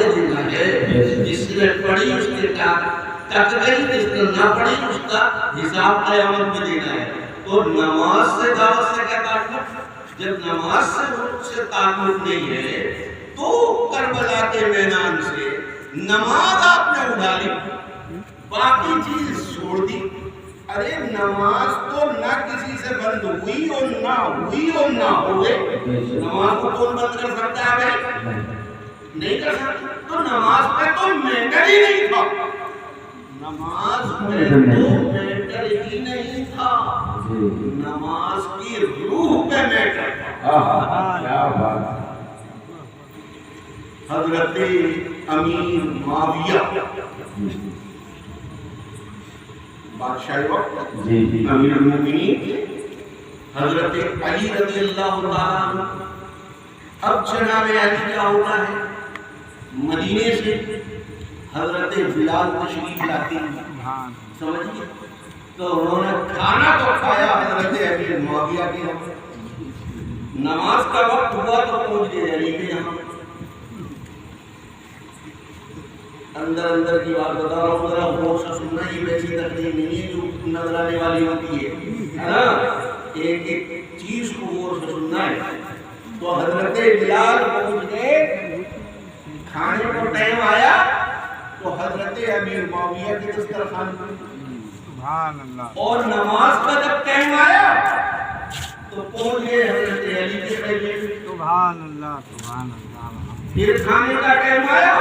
پہ دینا ہے. جس نے پڑھی اس کے تک گئی, جس نے نہ پڑھی اس کا حساب قیامت میں دینا ہے. تو نماز سے دعوت سے کیا تعلق؟ جب نماز سے تعلق نہیں ہے تو کربلا کے میدان سے نماز آپ نے اٹھا لی, باقی چیز چھوڑ دی. ارے نماز تو نہ کسی سے بند ہوئی اور نہ ہوئی اور نہ ہوئے. نماز کو کون بند کر سکتا ہے بھائی؟ نہیں کر سکتا. تو نماز پہ تو میٹر ہی نہیں تھا, نماز پہ تو میٹر ہی نہیں تھا, نماز کی روح پہ میٹر تھا. کیا بات. حضرت امیر معاویہ بادشاہ وقت امیر المومنین حضرت علی رضی اللہ تعالیٰ عنہ. اب جناب علی کیا ہوتا ہے, مدینے سے حضرت بلال تشریف لاتے ہیں, سمجھیے. تو انہوں نے کھانا تو کھایا حضرت امیر معاویہ کے یہاں, نماز کا وقت ہوا تو پہنچ گئے علی کے یہاں. اندر کی بات بتا رہا ہوں, ذرا غور سے سننا, یہ ویسی تقریر نہیں ہے جو نظر آنے والی ہوتی ہے نا, ایک ایک چیز کو غور سے سننا ہے. تو حضرت بلال پہنچ گئے, کھانے کو ٹائم آیا تو حضرت امیر معاویہ کے دسترخوان پر, سبحان اللہ, اور نماز کا جب ٹائم آیا تو پہنچ گئے حضرت علی کے خیمے. سبحان اللہ, سبحان اللہ. پھر کھانے کا ٹائم آیا,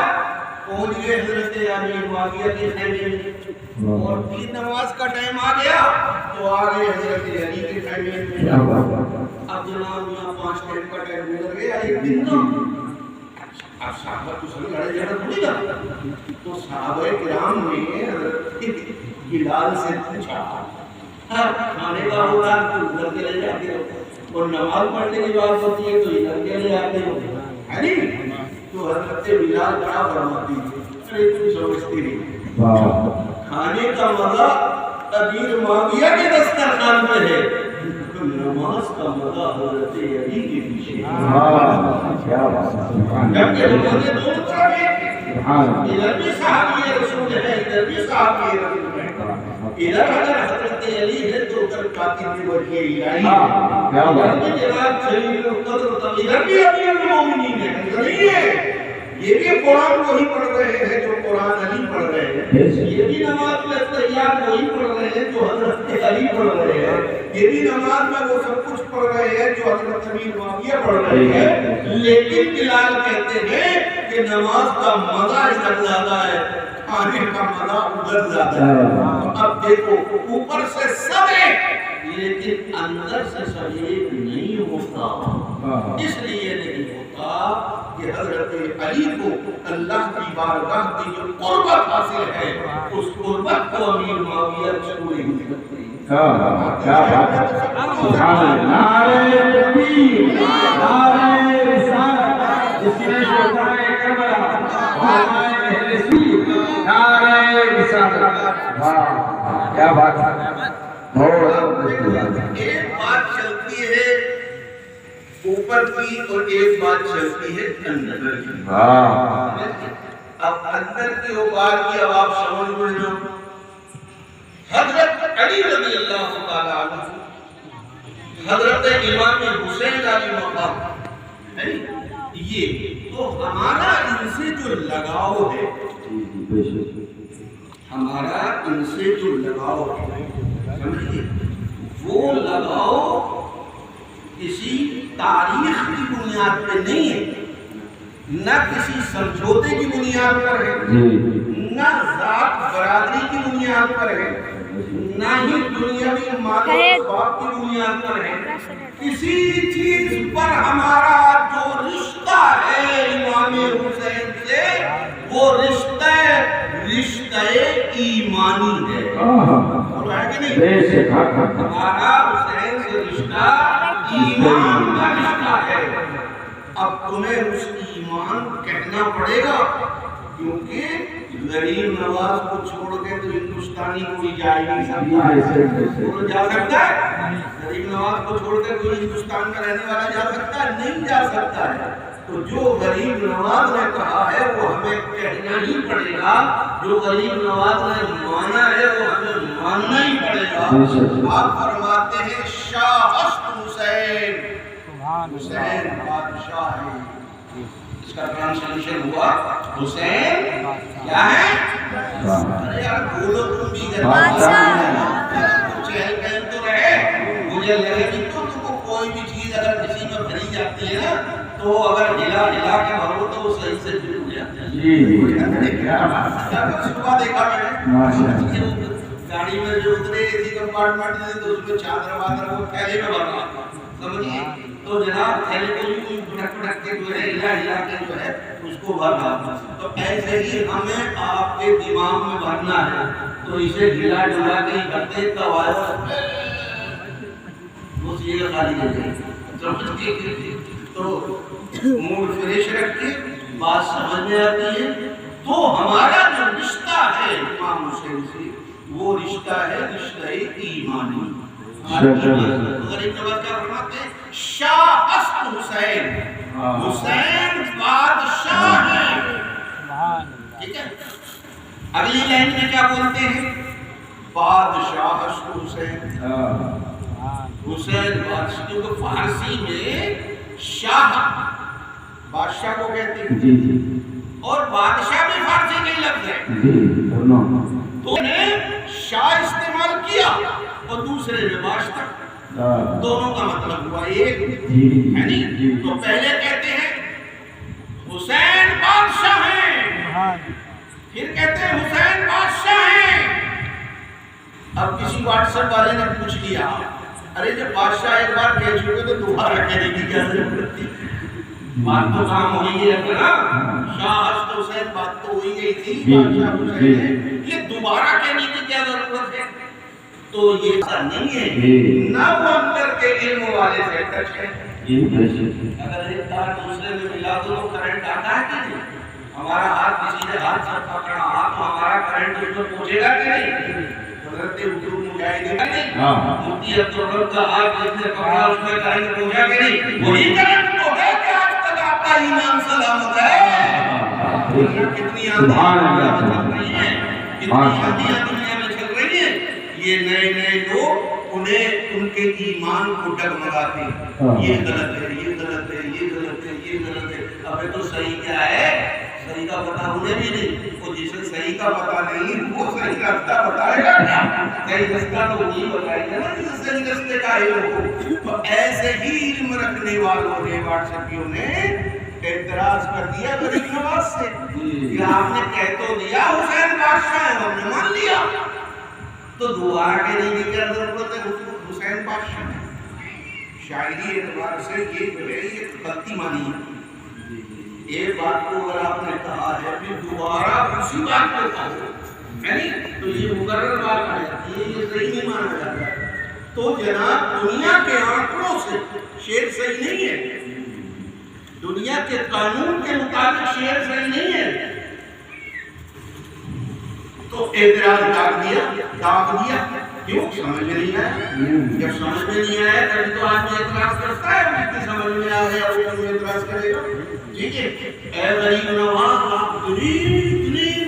پہنچ گئے حضرت امیر معاویہ کے خیمے میں, اور پھر نماز کا ٹائم آ گیا تو آ گئے حضرت علی کے خیمے میں. اب جناب یہاں 5 ٹائم کا ٹائم گزر گیا, ایک دن کا. اب صحابہ تو سب لڑے جانا تھوڑی تھا, تو صحابہ کرام نے حضرت بلال سے پوچھا, کھانے کا ہوگا تو ادھر کے لے جاتے ہو, اور نماز پڑھنے کی بات ہوتی ہے تو ادھر کے لے آتے ہو, ہے نہیں؟ تو حضرت بلال بڑا فرماتی ہے, ارے تم سمجھتی نہیں, کھانے کا مزہ امیر معاویہ کے دسترخوان پہ ہے, نماز کا مزہ حضرت علی کے پیچھے. جبکہ نمازیں دونوں طرف ہیں, ادھر بھی صحابی رسول ہے, ادھر بھی صحابی رسول ہے. ادھر اگر حضرت علی ہے تو ادھر قاتل وجہ الہی ہے, ادھر بھی جناب جلیل القدر, ادھر بھی امیر المومنین ہے. نہیں ہے, یہ بھی قرآن وہی پڑھ رہے ہیں جو قرآن علی پڑھ رہے ہیں, یہ بھی نماز میں تیار وہی پڑھ رہے ہیں جو حضرت علی پڑھ رہے ہیں, یہ بھی نماز میں وہ سب کچھ پڑھ رہے ہیں جو حضرت امیر معاویہ پڑھ رہے ہیں. لیکن بلال کہتے ہیں کہ نماز کا مزہ ادھر زیادہ ہے, کھانے کا مزہ ادھر زیادہ ہے. اب دیکھو اوپر سے سب ایک لیکن اندر سے سب ایک نہیں ہوتا. اس لیے نہیں ہوتا کہ حضرت علی کو اللہ کی بارگاہ کی جو قربت حاصل ہے, اس قربت کو امیر معاویہ چھوڑ نہیں سکتے. کیا بات ہے, سبحان اللہ. نعرہ تکبیر, نعرہ رسالت, جس نے شہدائے کربلا, علماء اہل سیر, نعرہ رسالت. واہ کیا بات ہے. ایک بات چلتی ہے اوپر کی اور ایک بات چلتی ہے اندر کی. اب اندر کی اور باہر کی اب آپ سمجھ میں لو. حضرت علی رضی اللہ تعالیٰ عنہ, حضرت امام حسین علیہ مقام ہے, یہ تو ہمارا ان سے جو لگاؤ ہے, ہمارا ان سے جو لگاؤ ہے, سمجھئے, وہ لگاؤ کسی تاریخ کی بنیاد پہ نہیں ہے, نہ کسی سمجھوتے کی بنیاد پر ہے, نہ ذات برادری کی بنیاد پر ہے, نہ ہی دنیاوی مال و اسباب کی بنیاد پر ہے. کسی چیز پر ہمارا جو رشتہ ہے امام حسین سے, وہ رشتہ ایمانی ہے. ہمارا حسین سے رشتہ ایمان کا رشتہ ہے. اب تمہیں اس ایمان کہنا پڑے گا, کیونکہ غریب نواز کو چھوڑ کے تو ہندوستانی کوئی جا ہی نہیں سکتا ہے. وہ جا سکتا ہے؟ غریب نواز کو چھوڑ کے کوئی ہندوستان کا رہنے والا جا سکتا ہے؟ نہیں جا سکتا ہے. تو جو غریب نواز نے کہا ہے وہ ہمیں جناب جو غریب نواز نے مانا ہے وہ ہمیں ماننا ہی پڑے گا. آپ فرماتے ہیں شاہ حسین، حسین بادشاہ ہے. اس کا ٹرانسلیشن ہوا حسین کیا ہے؟ ارے یار بولو تم بھی چہل پہن تو رہے. مجھے لگے کہ تم کو کوئی بھی چیز اگر کسی میں بھری جاتی ہے نا تو اگر ہلا ہلا کے بھرو تو وہ صحیح سے جڑ جاتا ہے. صبح دیکھا میں نے گاڑی میں جو اترے تھی کمپارٹمنٹ میں تو اس میں چادر وادر وہ تھیلے میں بھرنا سمجھیے. تو جناب تھیلے کو بھی کوئی پھٹک پھٹک کے جو ہے ہلا ہلا کے جو ہے اس کو بھرنا. تو ایسے ہی ہمیں آپ کے دماغ میں بھرنا ہے تو اسے ہلا ڈلا کے ہی بھرتے تب آئے وہ چیزیں خالی ہو جائیں. تو موڈ فریش رکھ کے بات سمجھ میں آتی ہے. تو ہمارا جو رشتہ ہے امام حسین سے وہ رشتہ ہے رشتہ ایمانی. غریب نواز کیا فرماتے ہیں؟ شاہ حسین، حسین بادشاہ ہے. ٹھیک ہے. اگلی لائن میں کیا بولتے ہیں؟ بادشاہ حسین، حسین بادشاہ. کیونکہ فارسی میں شاہ بادشاہ کو کہتے ہیں اور بادشاہ بھی فارسی کا ہی لفظ ہے. تو نے شاہ استعمال کیا اور دوسرے میں بادشاہ، دونوں کا مطلب ہوا ایک ہے نہیں. تو پہلے کہتے ہیں حسین بادشاہ ہیں، پھر کہتے ہیں حسین بادشاہ ہیں. اب کسی واٹس ایپ والے نے پوچھ لیا ارے جب بادشاہ ایک بار کہہ چکے تو دوبارہ کہنے کی کیا ضرورت تھی؟ بات تو کام ہوئی ہے نا. شاہ حسین بات تو ہوئی گئی تھی بادشاہ حسین، یہ دوبارہ کہنے کی کیا ضرورت ہے؟ تو یہ ایسا نہیں ہے نہ وہ اندر کے علم والے سے ٹچ ہے. اگر ایک تار دوسرے میں ملا تو کرنٹ آتا ہے کہ نہیں؟ ہمارا ہاتھ کسی نے ہاتھ سے پکڑا تو ہمارا کرنٹ اس میں پہنچے گا کہ نہیں؟ حضرت حضور مجاہدین مفتی عبدالرب کا ہاتھ جس نے پکڑا اس میں کرنٹ پہنچا کہ نہیں؟ وہی کرنٹ تو ہے کہ آج تک آپ کا ایمان سلامت ہے. کتنی آندیاں چل رہی ہیں، کتنی آندیاں دنیا میں چل رہی ہیں. یہ نئے نئے لوگ انہیں ان کے ایمان کو ڈگمگاتے ہیں. یہ غلط ہے، یہ غلط ہے، یہ غلط ہے، یہ غلط ہے. ابے تو صحیح کیا ہے؟ صحیح کا پتہ انہیں بھی نہیں. وہ جسے صحیح کا پتہ نہیں وہ صحیح راستہ بتائے گا کیا؟ صحیح رستہ تو وہی بتائے گا نا جسے صحیح رستے کا علم ہو. تو ایسے ہی علم رکھنے والوں نے واٹس ایپیوں نے اعتراض کر دیا غریب نواز سے کہ آپ نے کہہ تو دیا حسین بادشاہ ہے، ہم نے مان لیا تو دوبارہ کہنے کی کیا ضرورت ہے؟ حسین بادشاہ ہے. شاعری اعتبار سے یہ جو ہے یہ غلطی مانی ہے. ایک بات کو اگر آپ نے کہا ہے پھر دوبارہ اسی بات کو کہو یعنی تو یہ مقرر بات آ جاتی ہے، یہ صحیح نہیں مانا جاتا ہے. تو جناب دنیا کے آنکڑوں سے شعر صحیح نہیں ہے، دنیا کے قانون کے مطابق شعر صحیح نہیں ہے. تو اعتراض ڈاک دیا کیوں؟ سمجھ میں نہیں آیا. جب سمجھ میں نہیں آیا تب تو آدمی اعتراض کرتا ہے. جتنی سمجھ میں آ گیا وہ اعتراض کرے گا. ٹھیک ہے. اے غریب نواز آپ اتنی